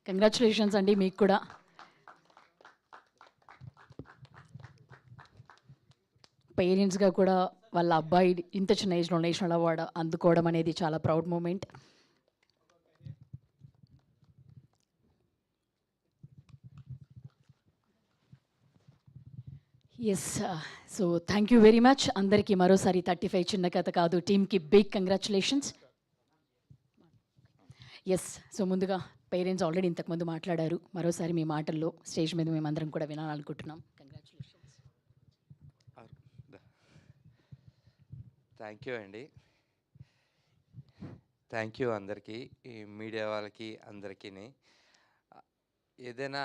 Congratulations అండి మీకు కూడా. పేరెంట్స్గా కూడా వాళ్ళ అబ్బాయి ఇంత చిన్న ఏజ్లో నేషనల్ అవార్డు అందుకోవడం అనేది చాలా proud moment. Yes, so thank you very much అందరికీ మరోసారి 35 చిన్న కథ కాదు టీమ్కి బిగ్ కంగ్రాచులేషన్స్. ఎస్, సో ముందుగా పేరెంట్స్ ఆల్రెడీ ఇంతకుముందు మాట్లాడారు, మరోసారి మీ మాటల్లో స్టేజ్ మీద మేమందరం కూడా వినాలనుకుంటున్నాం. కంగ్రాచులేషన్స్. థ్యాంక్ యూ అండి, థ్యాంక్ యూ అందరికీ, ఈ మీడియా వాళ్ళకి అందరికీ. ఏదైనా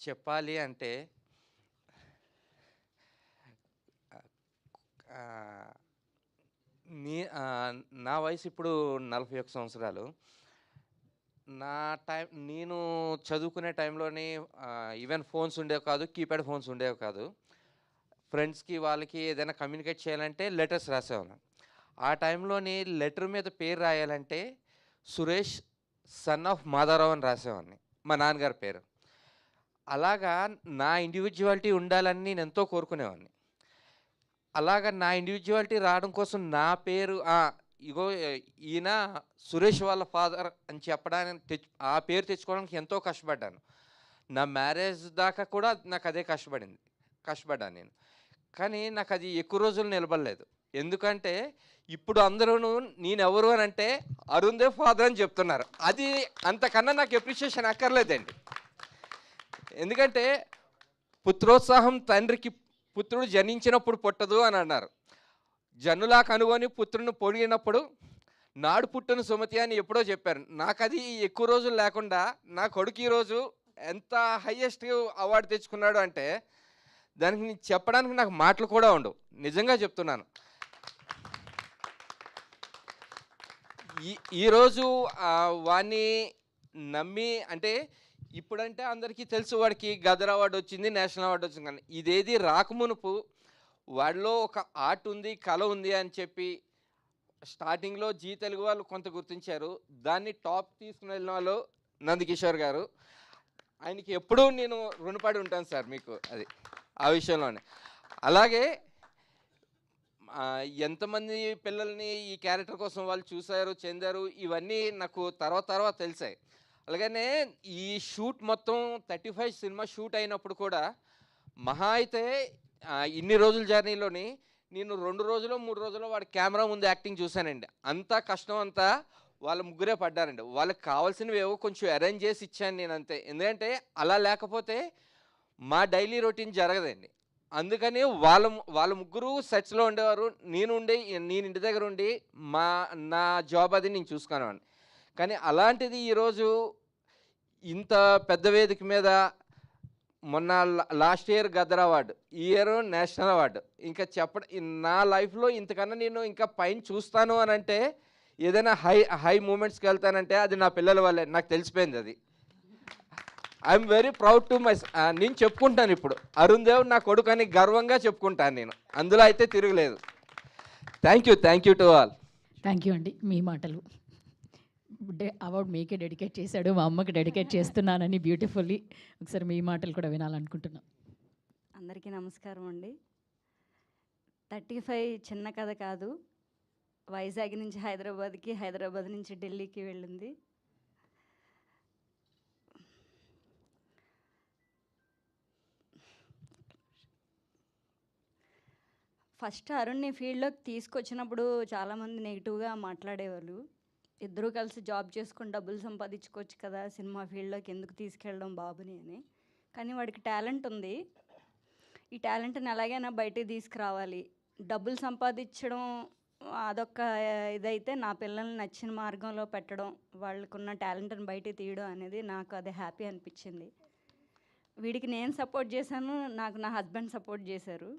చెప్పాలి అంటే నా వయసు ఇప్పుడు 41 సంవత్సరాలు. నేను చదువుకునే టైంలోని ఈవెన్ ఫోన్స్ ఉండేవి కాదు, కీప్యాడ్ ఫోన్స్ ఉండేవి కాదు. ఫ్రెండ్స్కి వాళ్ళకి ఏదైనా కమ్యూనికేట్ చేయాలంటే లెటర్స్ రాసేవాళ్ళం. ఆ టైంలోని లెటర్ మీద పేరు రాయాలంటే సురేష్ సన్ ఆఫ్ మాధవరావు అని రాసేవాడిని, మా నాన్నగారి పేరు. అలాగా నా ఇండివిజువాలిటీ ఉండాలని నేను ఎంతో కోరుకునేవాడిని. అలాగా నా ఇండివిజువాలిటీ రావడం కోసం నా పేరు ఇగో ఈయన సురేష్ వాళ్ళ ఫాదర్ అని చెప్పడానికి ఆ పేరు తెచ్చుకోవడానికి ఎంతో కష్టపడ్డాను. నా మ్యారేజ్ దాకా కూడా నాకు అదే కష్టపడ్డాను నేను. కానీ నాకు అది ఎక్కువ రోజులు నిలబడలేదు. ఎందుకంటే ఇప్పుడు అందరూ నేనెవరు అని అంటే అరుణ్ దేవ్ ఫాదర్ అని చెప్తున్నారు. అది అంతకన్నా నాకు ఎప్రిషియేషన్ అక్కర్లేదండి. ఎందుకంటే పుత్రోత్సాహం తండ్రికి పుత్రుడు జనించినప్పుడు పుట్టదు అని అన్నారు. జనులా కనుగొని పుత్రుని పొడిగినప్పుడు నాడు పుట్టును సుమతి అని ఎప్పుడో చెప్పారు. నాకు అది ఎక్కువ రోజులు లేకుండా నా కొడుకు ఈరోజు ఎంత హైయెస్ట్ అవార్డు తెచ్చుకున్నాడు అంటే దానికి చెప్పడానికి నాకు మాటలు కూడా ఉండవు. నిజంగా చెప్తున్నాను. ఈరోజు వాడిని నమ్మి, అంటే ఇప్పుడంటే అందరికీ తెలుసు వాడికి గదర్ అవార్డు వచ్చింది, నేషనల్ అవార్డు వచ్చింది. కానీ ఇదేది రాకమునుపు వాడిలో ఒక ఆర్ట్ ఉంది, కళ ఉంది అని చెప్పి స్టార్టింగ్లో జీ తెలుగు వాళ్ళు కొంత గుర్తించారు. దాన్ని టాప్ తీసుకుని వెళ్ళిన వాళ్ళు నందకిషోర్ గారు. ఆయనకి ఎప్పుడూ నేను రుణపడి ఉంటాను సార్ మీకు, అది ఆ విషయంలోనే. అలాగే ఎంతమంది పిల్లల్ని ఈ క్యారెక్టర్ కోసం వాళ్ళు చూశారు, చెందారు, ఇవన్నీ నాకు తర్వాత తెలిసాయి. అలాగనే ఈ షూట్ మొత్తం 35 సినిమా షూట్ అయినప్పుడు కూడా మహా అయితే ఇన్ని రోజుల జర్నీలోని నేను 2 రోజులు 3 రోజులు వాడి కెమెరా ముందు యాక్టింగ్ చూశానండి. అంతా కష్టం అంతా వాళ్ళ ముగ్గురే పడ్డారండి. వాళ్ళకి కావాల్సినవి ఏవో కొంచెం అరేంజ్ చేసి ఇచ్చాను నేను, అంతే. ఎందుకంటే అలా లేకపోతే మా డైలీ రొటీన్ జరగదండి. అందుకని వాళ్ళ ముగ్గురు సెట్స్లో ఉండేవారు. నేను ఇంటి దగ్గర ఉండి నా జాబ్ అది నేను చూసుకునేవాడిని. కానీ అలాంటిది ఈరోజు ఇంత పెద్ద వేదిక మీద మొన్న లాస్ట్ ఇయర్ గదర్ అవార్డు, ఈ ఇయర్ నేషనల్ అవార్డు, ఇంకా నా లైఫ్లో ఇంతకన్నా నేను ఇంకా పైన చూస్తాను అని అంటే, ఏదైనా హై మూమెంట్స్కి వెళ్తానంటే అది నా పిల్లల వల్లే. నాకు తెలిసిపోయింది అది. ఐఎమ్ వెరీ ప్రౌడ్ టు నేను చెప్పుకుంటాను ఇప్పుడు అరుణ్ దేవ్ నా కొడుకు అని గర్వంగా చెప్పుకుంటాను నేను. అందులో అయితే తిరగలేదు. Thank you to all. Thank you అండి. మీ మాటలు అవార్డు మీకే డెడికేట్ చేశాడు, మా అమ్మకి డెడికేట్ చేస్తున్నానని బ్యూటిఫుల్లీ. ఒకసారి మీ మాటలు కూడా వినాలనుకుంటున్నాం. అందరికీ నమస్కారం అండి. 35 చిన్న కథ కాదు. వైజాగ్ నుంచి హైదరాబాద్కి, హైదరాబాద్ నుంచి ఢిల్లీకి వెళ్ళింది. ఫస్ట్ అరుణ్ని ఫీల్డ్లోకి తీసుకొచ్చినప్పుడు చాలామంది నెగిటివ్గా మాట్లాడేవాళ్ళు. ఇద్దరూ కలిసి జాబ్ చేసుకొని డబ్బులు సంపాదించుకోవచ్చు కదా, సినిమా ఫీల్డ్లోకి ఎందుకు తీసుకెళ్ళడం బాబుని అని. కానీ వాడికి టాలెంట్ ఉంది. ఈ టాలెంట్ని ఎలాగైనా బయటికి తీసుకురావాలి. డబ్బులు సంపాదించడం అదొక ఇదైతే, నా పిల్లల్ని నచ్చిన మార్గంలో పెట్టడం, వాళ్ళకున్న టాలెంట్ని బయటికి తీయడం అనేది నాకు అది హ్యాపీ అనిపించింది. వీడికి నేను సపోర్ట్ చేశాను, నాకు నా హస్బెండ్ సపోర్ట్ చేశారు.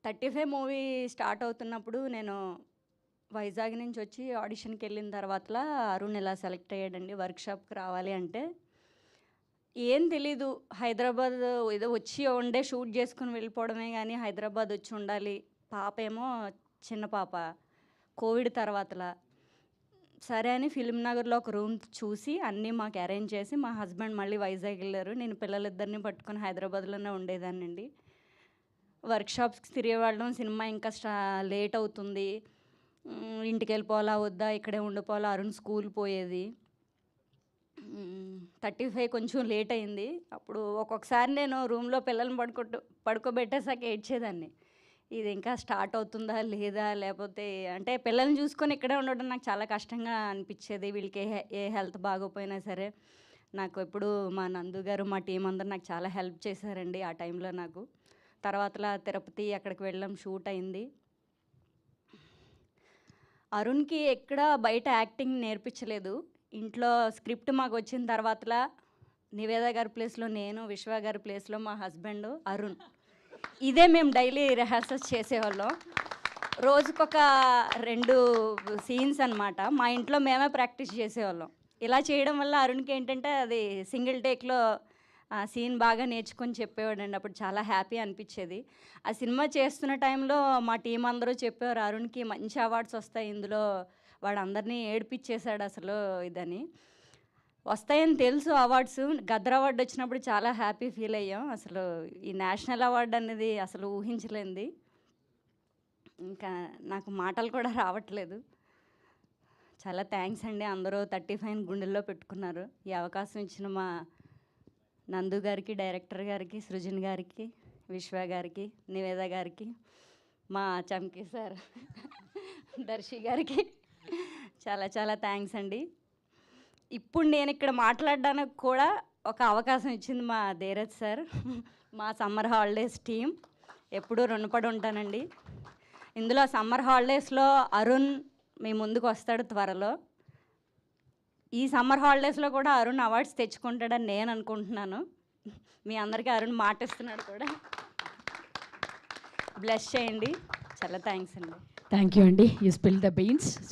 35 మూవీ స్టార్ట్ అవుతున్నప్పుడు నేను వైజాగ్ నుంచి వచ్చి ఆడిషన్కి వెళ్ళిన తర్వాత అరుణ్ ఇలా సెలెక్ట్ అయ్యాడండి, వర్క్షాప్కి రావాలి అంటే. ఏం తెలీదు, హైదరాబాద్ ఏదో వచ్చి ఉండే షూట్ చేసుకుని వెళ్ళిపోవడమే కానీ హైదరాబాద్ వచ్చి ఉండాలి. పాప ఏమో చిన్న పాప, కోవిడ్ తర్వాతలా. సరే అని ఫిల్మ్ నగర్లో ఒక రూమ్ చూసి అన్నీ మాకు అరేంజ్ చేసి మా హస్బెండ్ మళ్ళీ వైజాగ్ వెళ్ళారు. నేను పిల్లలిద్దరిని పట్టుకొని హైదరాబాద్లోనే ఉండేదాన్నండి. వర్క్షాప్స్కి తిరిగేవాళ్ళం. సినిమా ఇంకా లేట్ అవుతుంది, ఇంటికి వెళ్ళిపోవాలా వద్దా, ఇక్కడే ఉండిపోవాలా. అరుణ్ స్కూల్ పోయేది. 35 కొంచెం లేట్ అయింది. అప్పుడు ఒక్కొక్కసారి నేను రూమ్లో పిల్లల్ని పడుకోబెట్టేసాక ఏడ్చేదాన్ని. ఇది ఇంకా స్టార్ట్ అవుతుందా లేదా, లేకపోతే అంటే పిల్లల్ని చూసుకొని ఇక్కడే ఉండడం నాకు చాలా కష్టంగా అనిపించేది. వీళ్ళకి ఏ హెల్త్ బాగోపోయినా సరే నాకు ఎప్పుడు మా నందు గారు, మా టీం అందరూ నాకు చాలా హెల్ప్ చేశారండి ఆ టైంలో నాకు. తర్వాతలా తిరుపతి అక్కడికి వెళ్ళాం, షూట్ అయింది. అరుణ్కి ఎక్కడ బయట యాక్టింగ్ నేర్పించలేదు. ఇంట్లో స్క్రిప్ట్ మాకు వచ్చిన తర్వాతలా నివేద గారి ప్లేస్లో నేను, విశ్వ గారి ప్లేస్లో మా హస్బెండ్ అరుణ్, ఇదే మేము డైలీ రిహార్సల్స్ చేసేవాళ్ళం. రోజుకొక 2 సీన్స్ అనమాట. మా ఇంట్లో మేమే ప్రాక్టీస్ చేసేవాళ్ళం. ఇలా చేయడం వల్ల అరుణ్కి ఏంటంటే అది సింగిల్ టేక్లో ఆ సీన్ బాగా నేర్చుకొని చెప్పేవాడండి. అప్పుడు చాలా హ్యాపీ అనిపించేది. ఆ సినిమా చేస్తున్న టైంలో మా టీం అందరూ చెప్పేవారు, అరుణ్కి మంచి అవార్డ్స్ వస్తాయి ఇందులో, వాడు అందరినీ ఏడిపించేశాడు అసలు ఇదని. వస్తాయని తెలుసు అవార్డ్స్. గద్దర్ అవార్డు వచ్చినప్పుడు చాలా హ్యాపీ ఫీల్ అయ్యాం. అసలు ఈ నేషనల్ అవార్డు అనేది అసలు ఊహించలేంది. ఇంకా నాకు మాటలు కూడా రావట్లేదు. చాలా థ్యాంక్స్ అండి. అందరూ 35 గుండెల్లో పెట్టుకున్నారు. ఈ అవకాశం ఇచ్చిన మా నందు గారికి, డైరెక్టర్ గారికి, సృజన్ గారికి, విశ్వ గారికి, నివేద గారికి, మా చమ్కీ సార్ దర్శి గారికి చాలా చాలా థ్యాంక్స్ అండి. ఇప్పుడు నేను ఇక్కడ మాట్లాడడానికి కూడా ఒక అవకాశం ఇచ్చింది మా ధీరజ్ సార్, మా సమ్మర్ హాలిడేస్ టీం. ఎప్పుడూ రుణపడి ఉంటానండి. ఇందులో సమ్మర్ హాలిడేస్లో అరుణ్ మీ ముందుకు వస్తాడు త్వరలో. ఈ సమ్మర్ హాలిడేస్లో కూడా అరుణ్ అవార్డ్స్ తెచ్చుకుంటాడని నేను అనుకుంటున్నాను. మీ అందరికీ అరుణ్ మాట ఇస్తున్నాడు కూడా. బ్లెస్ చేయండి. చాలా థ్యాంక్స్ అండి. థ్యాంక్ యూ అండి. You spill the beans.